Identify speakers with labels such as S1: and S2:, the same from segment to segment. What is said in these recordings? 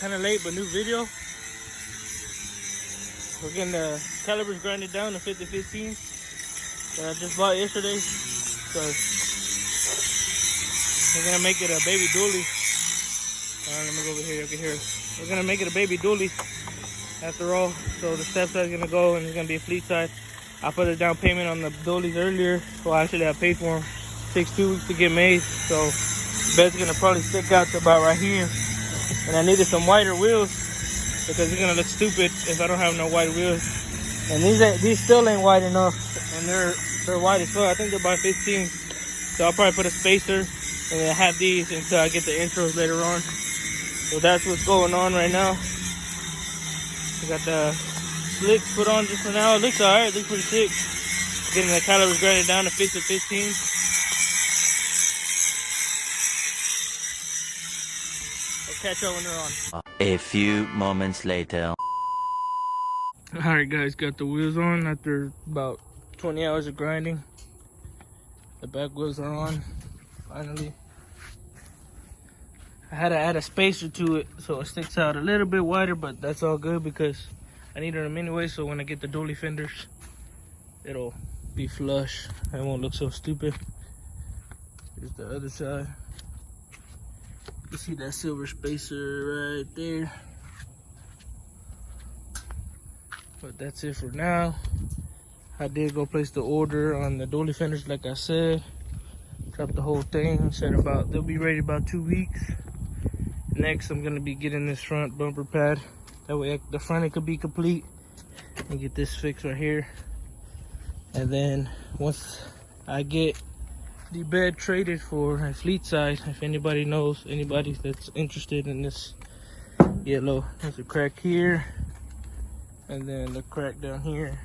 S1: kind of late, but new video. We're getting the calipers grinded down to 50-15 that I just bought yesterday. So we're gonna make it a baby dually. Let me go over here. You can hear. We're gonna make it a baby dually after all. So the step side's gonna go, and it's gonna be a fleet side. I put a down payment on the dualies earlier, so actually I paid for them. Takes 2 weeks to get made, so the bed's gonna probably stick out to about right here. And I needed some wider wheels because it's gonna look stupid if I don't have no wide wheels. And these still ain't wide enough, and they're wide as well. I think they're by 15. So I'll probably put a spacer and then have these until I get the intros later on. So that's what's going on right now. I got the slicks put on just for now. It looks alright, it looks pretty sick. Getting the calipers grinded down to 50-15. I'll catch up when they're on.
S2: A few moments later.
S1: Alright guys, got the wheels on after about 20 hours of grinding. The back wheels are on, finally. I had to add a spacer to it so it sticks out a little bit wider, but that's all good because I needed them anyway, so when I get the dually fenders, it'll be flush. It won't look so stupid. Here's the other side. You see that silver spacer right there. But that's it for now. I did go place the order on the dually fenders like I said. Dropped the whole thing. Said they'll be ready about 2 weeks. Next, I'm gonna be getting this front bumper pad. That way the front it could be complete. And get this fixed right here. And then once I get the bed traded for a fleet side, if anybody knows, anybody that's interested in this yellow, there's a crack here. And then the crack down here.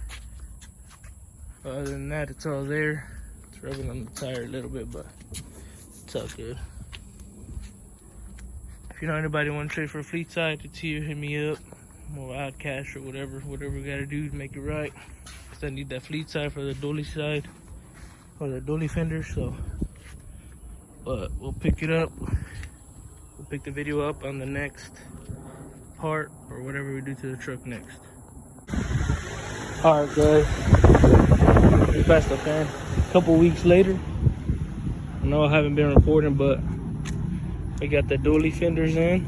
S1: Other than that, it's all there. It's rubbing on the tire a little bit, but it's all good. If you know anybody want to trade for a fleet side, it's here, hit me up. Or out cash or whatever we gotta do to make it right. Cause I need that fleet side for the dually side or the dually fender. So, but we'll pick it up. We'll pick the video up on the next part or whatever we do to the truck next. All right, guys. Fast up, man. A couple weeks later. I know I haven't been recording, but we got the dually fenders in.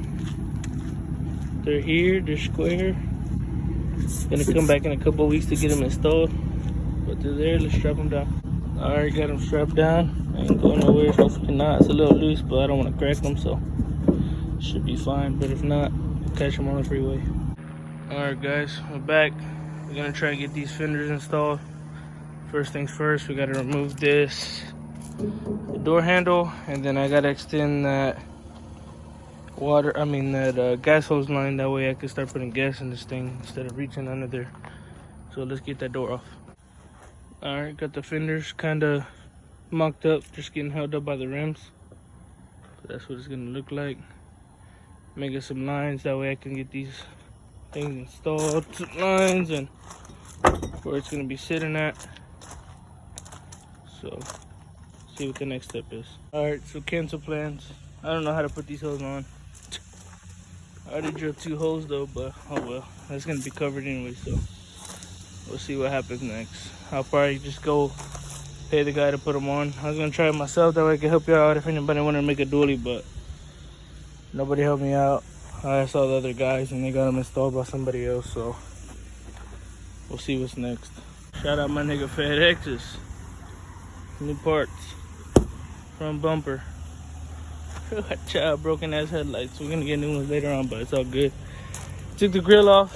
S1: They're here, they're square. Gonna come back in a couple weeks to get them installed. But they're there, let's strap them down. Alright, got them strapped down. I ain't going nowhere, hopefully not. It's a little loose, but I don't want to crack them, so should be fine. But if not, we'll catch them on the freeway. Alright guys, we're back. We're gonna try to get these fenders installed. First things first, we gotta remove this, the door handle, and then I gotta extend that gas hose line. That way I can start putting gas in this thing instead of reaching under there. So let's get that door off. Alright, got the fenders kind of mocked up, just getting held up by the rims. So that's what it's gonna look like. Making some lines, that way I can get these things installed. Some lines and where it's gonna be sitting at. So see what the next step is. Alright, so cancel plans. I don't know how to put these hoses on. I already drilled 2 holes though, but oh well. That's gonna be covered anyway, so we'll see what happens next. I'll probably just go pay the guy to put them on. I was gonna try it myself, that way I can help you out if anybody wanted to make a dually, but nobody helped me out. I saw the other guys and they got them installed by somebody else, so we'll see what's next. Shout out my nigga FedEx's. New parts. Front bumper. Watch out, broken ass headlights. We're gonna get new ones later on, but it's all good. Took the grill off.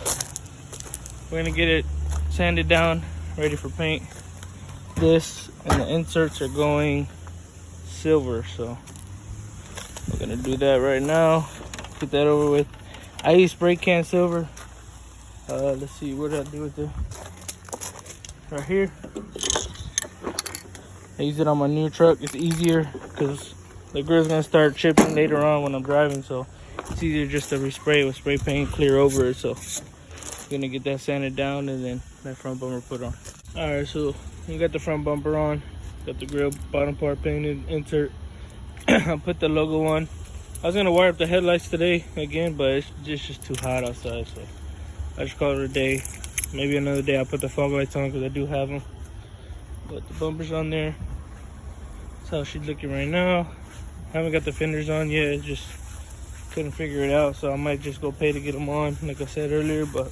S1: We're gonna get it sanded down, ready for paint. This and the inserts are going silver, so we're gonna do that right now. Get that over with. I use spray can silver. Let's see, what did I do with it? Right here. I use it on my new truck. It's easier because the grill's gonna start chipping later on when I'm driving, so it's easier just to respray with spray paint, clear over it. So I'm gonna get that sanded down and then that front bumper put on. All right, so you got the front bumper on, got the grill bottom part painted, insert. I put the logo on. I was gonna wire up the headlights today again, but it's just too hot outside, so I just called it a day. Maybe another day I'll put the fog lights on because I do have them. But the bumper's on there. That's how she's looking right now. Haven't got the fenders on yet. Just couldn't figure it out, so I might just go pay to get them on, like I said earlier. But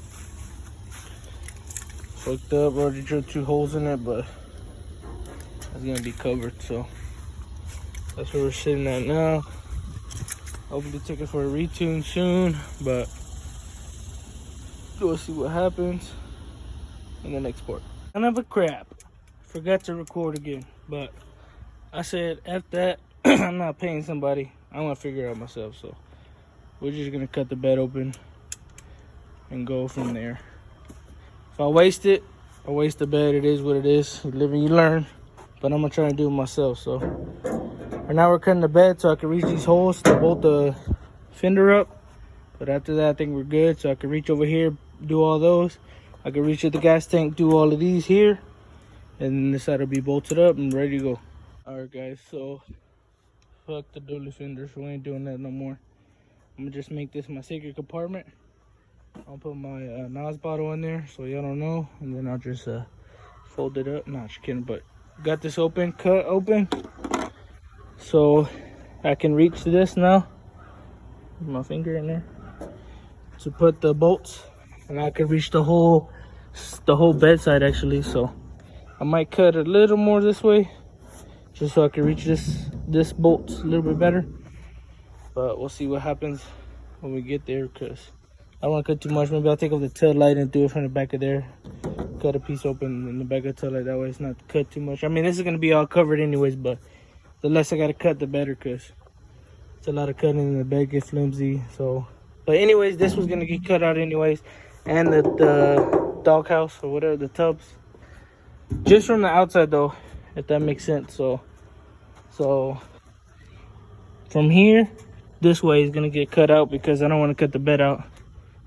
S1: fucked up. Already drilled 2 holes in it, but it's gonna be covered. So that's where we're sitting at now. Hopefully take it for a retune soon, but we'll see what happens in the next part. Kind of a crap. Forgot to record again, but I said at that I'm not paying somebody. I'm gonna figure it out myself. So we're just gonna cut the bed open and go from there. If I waste it, I waste the bed. It is what it is. You live and you learn. But I'm gonna try and do it myself. So right now we're cutting the bed so I can reach these holes to bolt the fender up. But after that, I think we're good. So I can reach over here, do all those. I can reach at the gas tank, do all of these here. And this side will be bolted up and ready to go. Alright guys, so fuck the dually fenders. We ain't doing that no more. I'm gonna just make this my secret compartment. I'll put my NOS bottle in there so y'all don't know. And then I'll just fold it up. Nah, just kidding, but got this open, cut open. So I can reach this now. With my finger in there. To put the bolts. And I can reach the whole bedside actually. So I might cut a little more this way. Just so I can reach this bolt a little bit better. But we'll see what happens when we get there, because I don't want to cut too much. Maybe I'll take off the tail light and do it from the back of there. Cut a piece open in the back of the tail light. That way it's not cut too much. I mean, this is going to be all covered anyways, but the less I got to cut, the better, because it's a lot of cutting and the bed gets flimsy. So, but anyways, this was going to get cut out anyways. And the doghouse or whatever, the tubs. Just from the outside though, if that makes sense. So from here, this way is going to get cut out because I don't want to cut the bed out.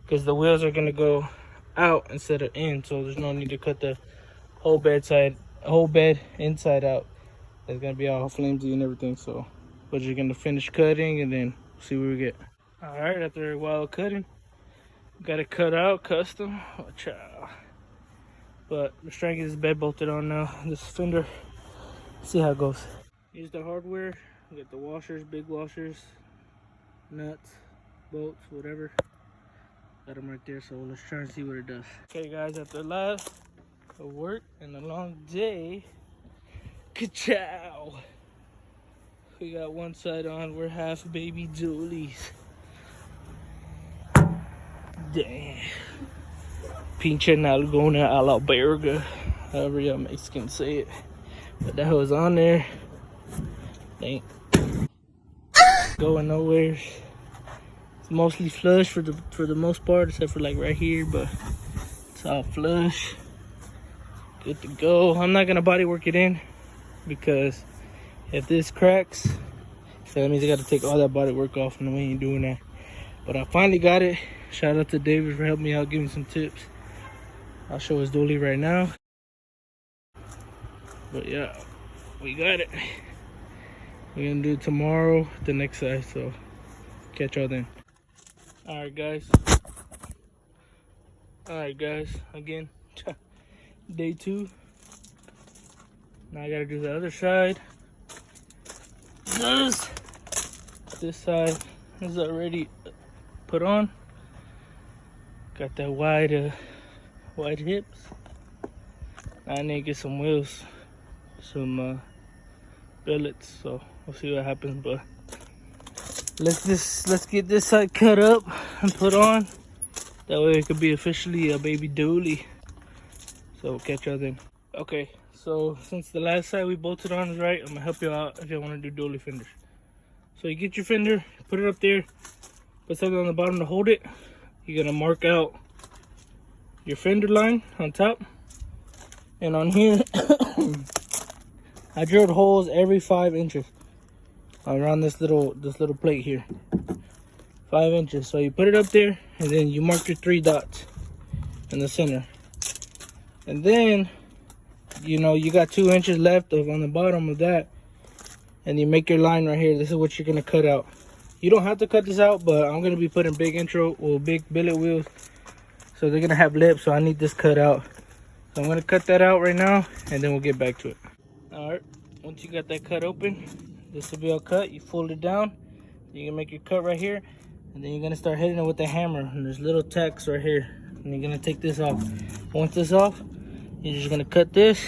S1: Because the wheels are going to go out instead of in. So there's no need to cut the whole bed inside out. It's going to be all flimsy and everything. So we're just going to finish cutting and then see what we get. Alright, after a while of cutting, got it cut out custom. Watch out. But we're trying to get this bed bolted on now. This fender. See how it goes. Here's the hardware. We got the washers, big washers, nuts, bolts, whatever. Got them right there, so let's try and see what it does. Okay guys, after a lot of work and a long day, ka-chow! We got one side on, we're half baby dualies. Damn. Pinche nalgona a la verga, however y'all Mexicans say it. But that was on there. Ain't going nowhere. It's mostly flush for the most part, except for like right here, but it's all flush. Good to go. I'm not gonna body work it in because if this cracks, so that means I gotta take all that body work off, and we ain't doing that. But I finally got it. Shout out to David for helping me out, giving some tips. I'll show his dually right now. But yeah, we got it. We're gonna do it tomorrow, the next side, so catch y'all then. Alright guys, again, day 2. Now I gotta do the other side. This side is already put on. Got that wide hips. I need to get some wheels, some billets, so we'll see what happens. But let's get this side cut up and put on. That way it could be officially a baby dually. So we'll catch y'all then. Okay, so since the last side we bolted on is right, I'm gonna help you out if you want to do dually fenders. So you get your fender, put it up there, put something on the bottom to hold it. You're gonna mark out your fender line on top, and on here I drilled holes every 5 inches around this little plate here. 5 inches. So you put it up there, and then you mark your 3 dots in the center, and then you know you got 2 inches left of on the bottom of that, and you make your line right here. This is what you're gonna cut out. You don't have to cut this out, but I'm gonna be putting big billet wheels, so they're gonna have lips, so I need this cut out. So I'm gonna cut that out right now, and then we'll get back to it. All right, once you got that cut open, this will be all cut. You fold it down, you can make your cut right here, and then you're gonna start hitting it with the hammer, and there's little tacks right here, and you're gonna take this off. Once this off, you're just gonna cut this.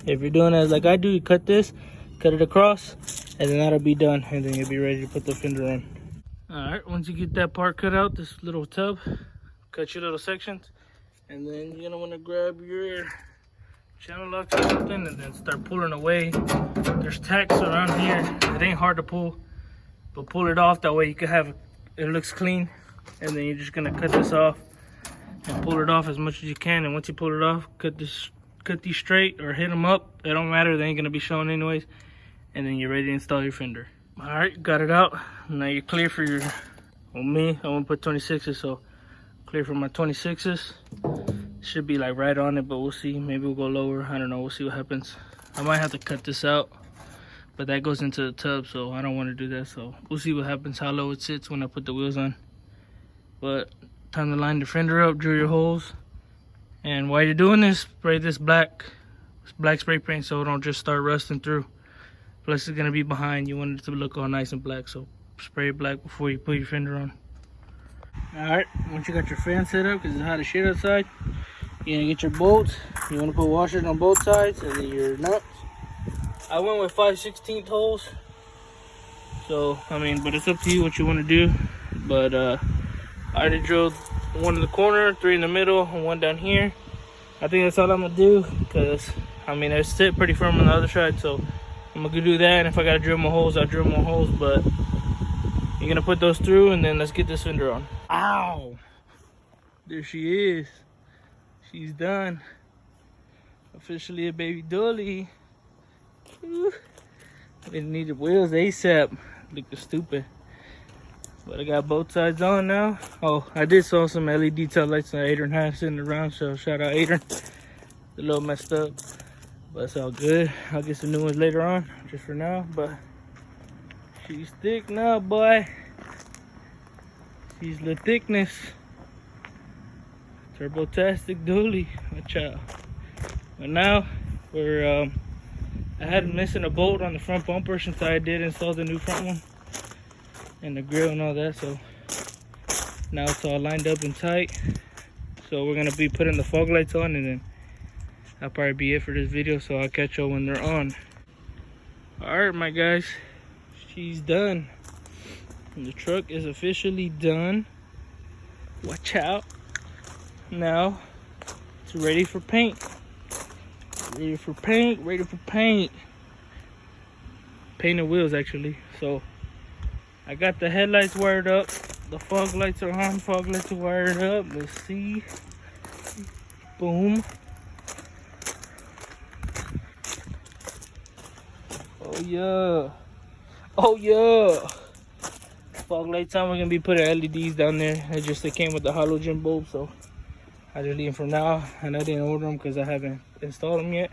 S1: If you're doing it like I do, you cut this, cut it across, and then that'll be done, and then you'll be ready to put the fender on. All right, once you get that part cut out, this little tub, cut your little sections, and then you're gonna wanna grab your channel locks or something and then start pulling away. There's tacks around here. It ain't hard to pull, but pull it off, that way you can have it looks clean. And then you're just gonna cut this off and pull it off as much as you can. And once you pull it off, cut these straight or hit them up. It don't matter, they ain't gonna be showing anyways. And then you're ready to install your fender. All right, got it out. Now you're clear for your, well, me, I want to put 26s, so clear for my 26s. Should be like right on it, but we'll see. Maybe we'll go lower, I don't know, we'll see what happens. I might have to cut this out, but that goes into the tub, so I don't want to do that. So we'll see what happens, how low it sits when I put the wheels on. But time to line the fender up, drill your holes. And while you're doing this, spray this black spray paint so it don't just start rusting through. Plus it's gonna be behind, you want it to look all nice and black, so spray it black before you put your fender on. All right, once you got your fan set up, because it's hot as shit outside, you're gonna get your bolts. You want to put washers on both sides, and then your nuts. I went with 5/16 holes, so I mean, but it's up to you what you want to do. But I already drilled one in the corner, 3 in the middle, and 1 down here. I think that's all I'm gonna do, because I mean it's sit pretty firm on the other side, so I'm gonna do that. And if I gotta drill more holes, I'll drill more holes. But you're gonna put those through, and then let's get this fender on. Ow! There she is. She's done. Officially a baby dolly. Ooh. It needed wheels ASAP. Looking stupid. But I got both sides on now. Oh, I did saw some LED tail lights that Adrian had sitting around, so shout out Adrian. A little messed up, but it's all good. I'll get some new ones later on, just for now. But she's thick now, boy. She's the thickness. Turbo-tastic dually, watch out. But now we're I had missing a bolt on the front bumper since I did install the new front one and the grill and all that, so now it's all lined up and tight. So we're gonna be putting the fog lights on, and then that'll probably be it for this video, so I'll catch y'all when they're on. All right, my guys, she's done. And the truck is officially done. Watch out. Now it's ready for paint. Ready for paint, ready for paint. Painted wheels, actually. So I got the headlights wired up. The fog lights are on. Fog lights are wired up. Let's see. Boom. Oh yeah. Oh yeah. Fog lights on. We're gonna be putting LEDs down there. They came with the halogen bulb, so I just leave them for now, and I didn't order them because I haven't installed them yet.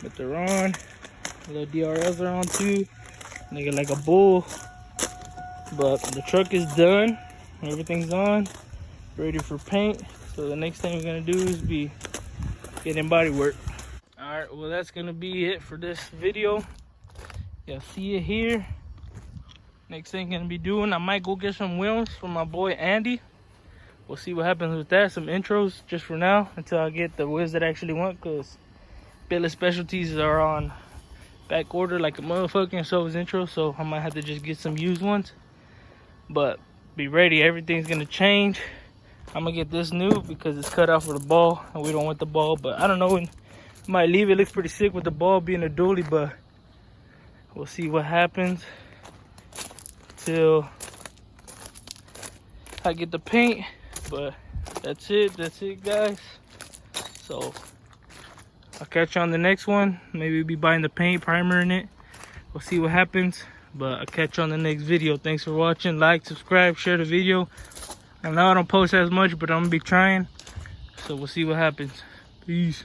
S1: But they're on. The little DRLs are on too. They get like a bull. But the truck is done. Everything's on, ready for paint. So the next thing we're gonna do is be getting body work. All right, well that's gonna be it for this video. Y'all see it here. Next thing I'm gonna be doing, I might go get some wheels from my boy Andy. We'll see what happens with that. Some intros just for now until I get the wheels that I actually want, because Billet Specialties are on back order like a motherfucker, and so is intro. So I might have to just get some used ones. But be ready, everything's gonna change. I'm gonna get this new because it's cut off with a ball and we don't want the ball. But I don't know, I might leave it. It looks pretty sick with the ball being a dually, but we'll see what happens till I get the paint. But that's it guys. So I'll catch you on the next one. Maybe we'll be buying the paint, primer in it. We'll see what happens, but I'll catch you on the next video. Thanks for watching. Like, subscribe, share the video. I know I don't post as much, but I'm gonna be trying, so we'll see what happens. Peace.